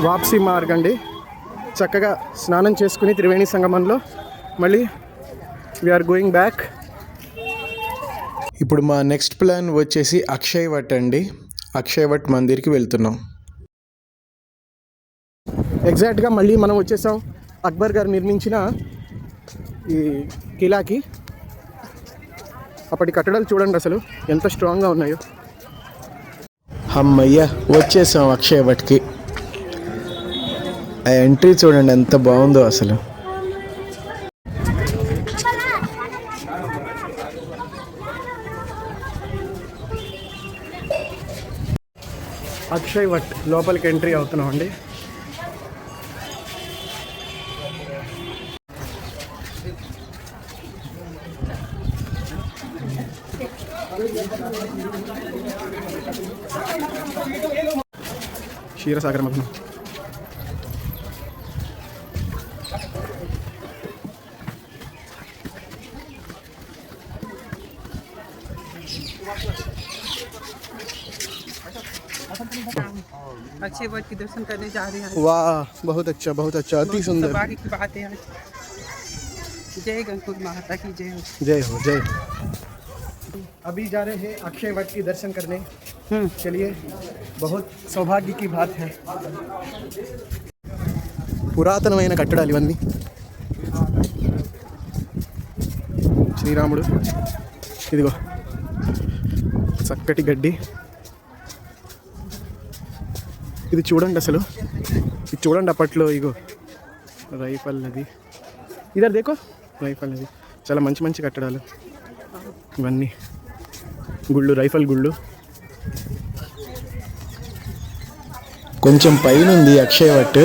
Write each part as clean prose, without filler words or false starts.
వాప్సీ మార్గ్ అండి. చక్కగా స్నానం చేసుకుని త్రివేణి సంగమంలో మళ్ళీ వీఆర్ గోయింగ్ బ్యాక్. ఇప్పుడు మా నెక్స్ట్ ప్లాన్ వచ్చేసి అక్షయ్ వట్ అండి. అక్షయ్ వట్ మందిర్కి వెళ్తున్నాం. ఎగ్జాక్ట్గా మళ్ళీ మనం వచ్చేసాం అక్బర్ గారు నిర్మించిన ఈ కిలాకి. అప్పటి కట్టడాలు చూడండి అసలు ఎంత స్ట్రాంగ్గా ఉన్నాయో. అమ్మయ్య వచ్చేసాం అక్షయ్ వట్కి. ఆ ఎంట్రీ చూడండి ఎంత బాగుందో అసలు. అక్షయ్ వట్ లోపలికి ఎంట్రీ అవుతున్నాం అండి. క్షీరసాగర్ మగ్నం. अक्षय वट के दर्शन करने जा रहे हैं. वाह बहुत अच्छा अति सुंदर. सौभाग्य की बात है. जय गणपति माता की जय हो. जय हो जय हो. अभी जा रहे हैं अक्षय वट की दर्शन करने. चलिए बहुत सौभाग्य की बात है. పురాతనమైన కట్టడాలు ఇవన్నీ. శ్రీరాముడు ఇదిగో చక్కటి గడ్డి. ఇది చూడండి అసలు, ఇది చూడండి అప్పట్లో. ఇగో రైఫల్ నది, ఇదర్ దేకో రైఫల్ నది. చాలా మంచి మంచి కట్టడాలు ఇవన్నీ. గుళ్ళు, రైఫల్ గుళ్ళు. కొంచెం పైన ఉంది అక్షయ్ వట్.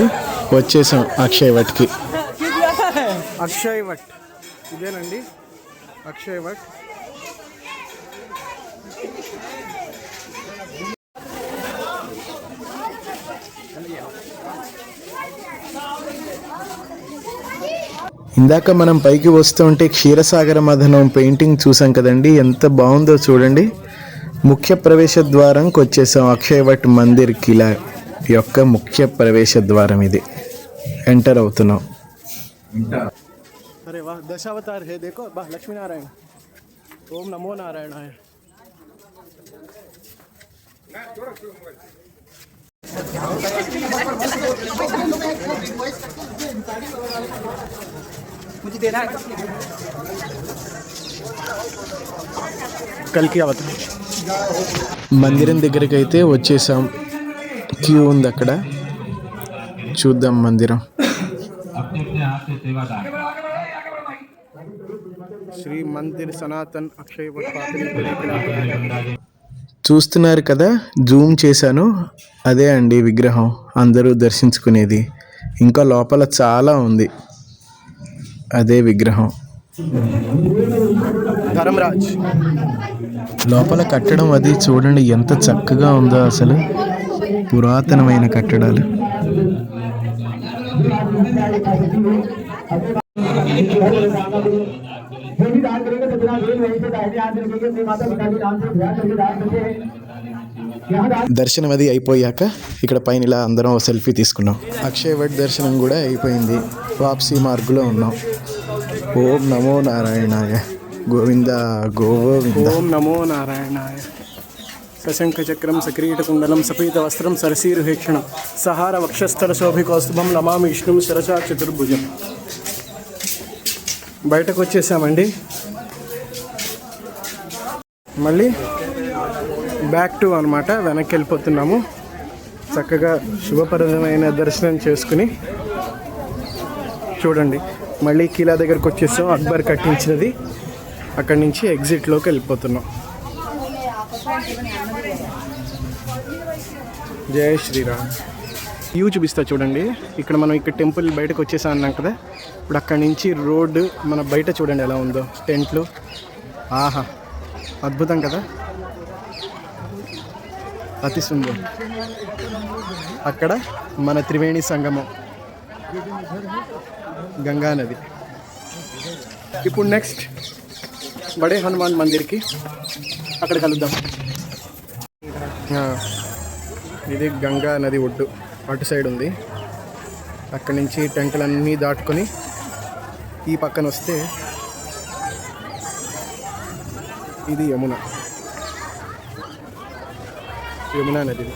వచ్చేసాం అక్షయ్ వట్కి. అక్షయ్ వట్ ఇదేనండి అక్షయ్ వట్. ఇందాక మనం పైకి వస్తుంటే క్షీరసాగర మథనం పెయింటింగ్ చూసాం కదండి, ఎంత బాగుందో చూడండి. ముఖ్య ప్రవేశ ద్వారంకి వచ్చేసాం. అక్షయ్ వట్ మందిర్ కిలా యొక్క ముఖ్య ప్రవేశ ద్వారం ఇది. ఎంటర్ అవుతున్నాం. अरे वाह दशावतार है देखो. वाह लक्ष्मी नारायण. ओम नमो नारायणाय. मुझे देना है. कल की అవతారం. మందిరం దగ్గరికి అయితే వచ్చేసాం. క్యూ ఉంది అక్కడ, చూద్దాం మందిరం. శ్రీ మందిర్ సనాతన్ అక్షయ్ వట్. చూస్తున్నారు కదా, జూమ్ చేశాను. అదే అండి విగ్రహం అందరూ దర్శించుకునేది. ఇంకా లోపల చాలా ఉంది. అదే విగ్రహం. ధర్మరాజ్ లోపల కట్టడం అది చూడండి ఎంత చక్కగా ఉందో అసలు. పురాతనమైన కట్టడాలు. దర్శనం అది అయిపోయాక ఇక్కడ పైన ఇలా అందరం సెల్ఫీ తీసుకున్నాం. అక్షయ్ వట్ దర్శనం కూడా అయిపోయింది. వాప్సీ మార్గులో ఉన్నాం. ఓం నమో నారాయణాయ. గోవింద గోవింద. ఓం నమో నారాయణాయ. సశంఖ చక్రం సక్రీటకుండలం సపీత వస్త్రం సరసీరుహేక్షణం సహార వక్షస్థల శోభికౌస్తుభం నమామి విష్ణుం శరసా చతుర్భుజం. బయటకు వచ్చేసామండి. మళ్ళీ బ్యాక్ టు అనమాట, వెనక్కి వెళ్ళిపోతున్నాము. చక్కగా శుభప్రదమైన దర్శనం చేసుకుని చూడండి మళ్ళీ కిలా దగ్గరకు వచ్చేసాం. అక్బర్ కట్టించినది. అక్కడి నుంచి ఎగ్జిట్లోకి వెళ్ళిపోతున్నాం. జై శ్రీరామ్. వ్యూ చూపిస్తా చూడండి. ఇక్కడ మనం ఇక్కడ టెంపుల్ బయటకు వచ్చేసా అన్నాం కదా. ఇప్పుడు అక్కడి నుంచి రోడ్డు మన బయట చూడండి ఎలా ఉందో. టెంట్లు. ఆహా అద్భుతం కదా, అతి సుందరం. అక్కడ మన త్రివేణి సంగమం, గంగా నది. ఇప్పుడు నెక్స్ట్ బడే హనుమాన్ మందిర్కి అక్కడ కలుద్దాం. ఇది గంగా నది ఒడ్డు. అటు సైడ్ ఉంది. అక్కడి నుంచి టెంకులన్నీ దాటుకొని ఈ పక్కన వస్తే ఇది యమునా నది.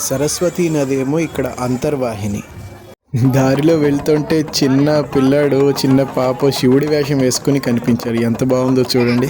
సరస్వతి నది ఏమో ఇక్కడ అంతర్వాహిని. దారిలో వెళ్తుంటే చిన్న పిల్లాడు చిన్న పాప శివుడి వేషం వేసుకుని కనిపించారు. ఎంత బాగుందో చూడండి.